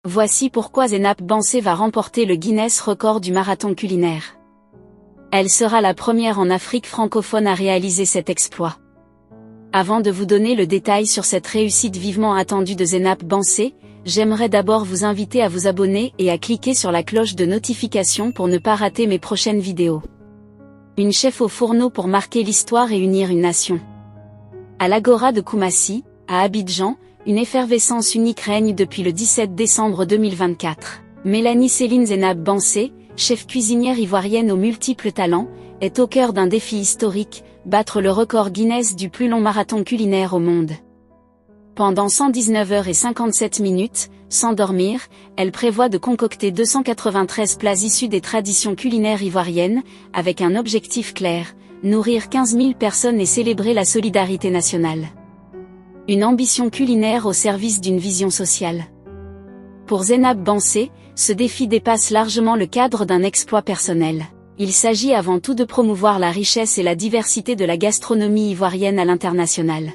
Voici pourquoi Zénab Bansé va remporter le Guinness record du marathon culinaire. Elle sera la première en Afrique francophone à réaliser cet exploit. Avant de vous donner le détail sur cette réussite vivement attendue de Zénab Bansé, j'aimerais d'abord vous inviter à vous abonner et à cliquer sur la cloche de notification pour ne pas rater mes prochaines vidéos. Une chef au fourneau pour marquer l'histoire et unir une nation. À l'Agora de Koumassi, à Abidjan, une effervescence unique règne depuis le 17 décembre 2024. Mélanie Céline Zénab Bansé, chef cuisinière ivoirienne aux multiples talents, est au cœur d'un défi historique, battre le record Guinness du plus long marathon culinaire au monde. Pendant 119h57, sans dormir, elle prévoit de concocter 293 plats issus des traditions culinaires ivoiriennes, avec un objectif clair, nourrir 15 000 personnes et célébrer la solidarité nationale. Une ambition culinaire au service d'une vision sociale. Pour Zénab Bansé, ce défi dépasse largement le cadre d'un exploit personnel. Il s'agit avant tout de promouvoir la richesse et la diversité de la gastronomie ivoirienne à l'international.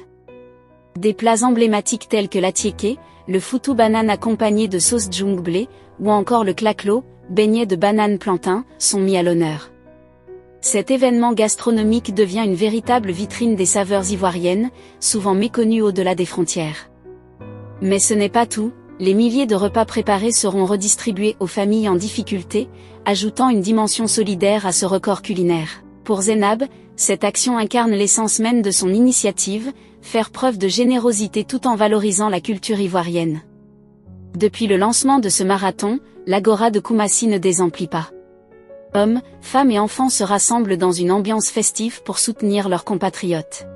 Des plats emblématiques tels que l'atiéké, le foutou banane accompagné de sauce djungblé, ou encore le klaklo, beignet de banane plantain, sont mis à l'honneur. Cet événement gastronomique devient une véritable vitrine des saveurs ivoiriennes, souvent méconnues au-delà des frontières. Mais ce n'est pas tout, les milliers de repas préparés seront redistribués aux familles en difficulté, ajoutant une dimension solidaire à ce record culinaire. Pour Zénab, cette action incarne l'essence même de son initiative, faire preuve de générosité tout en valorisant la culture ivoirienne. Depuis le lancement de ce marathon, l'Agora de Koumassi ne désemplit pas. Hommes, femmes et enfants se rassemblent dans une ambiance festive pour soutenir leurs compatriotes.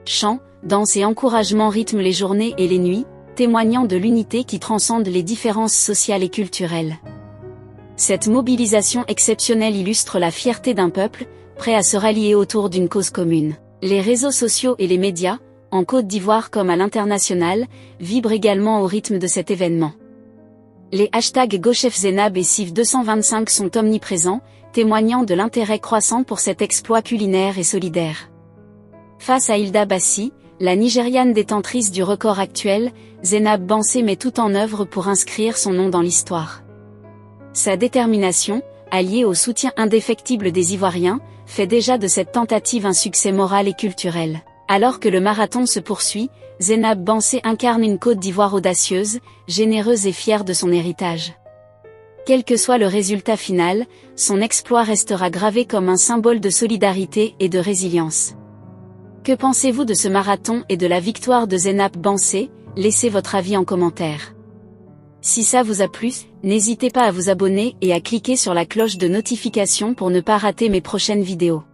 Chants, danses et encouragements rythment les journées et les nuits, témoignant de l'unité qui transcende les différences sociales et culturelles. Cette mobilisation exceptionnelle illustre la fierté d'un peuple, prêt à se rallier autour d'une cause commune. Les réseaux sociaux et les médias, en Côte d'Ivoire comme à l'international, vibrent également au rythme de cet événement. Les hashtags GoChefZénab et CIV225 sont omniprésents, témoignant de l'intérêt croissant pour cet exploit culinaire et solidaire. Face à Hilda Bassi, la Nigériane détentrice du record actuel, Zénab Bansé met tout en œuvre pour inscrire son nom dans l'histoire. Sa détermination, alliée au soutien indéfectible des Ivoiriens, fait déjà de cette tentative un succès moral et culturel. Alors que le marathon se poursuit, Zénab Bansé incarne une Côte d'Ivoire audacieuse, généreuse et fière de son héritage. Quel que soit le résultat final, son exploit restera gravé comme un symbole de solidarité et de résilience. Que pensez-vous de ce marathon et de la victoire de Zénab Bansé? Laissez votre avis en commentaire. Si ça vous a plu, n'hésitez pas à vous abonner et à cliquer sur la cloche de notification pour ne pas rater mes prochaines vidéos.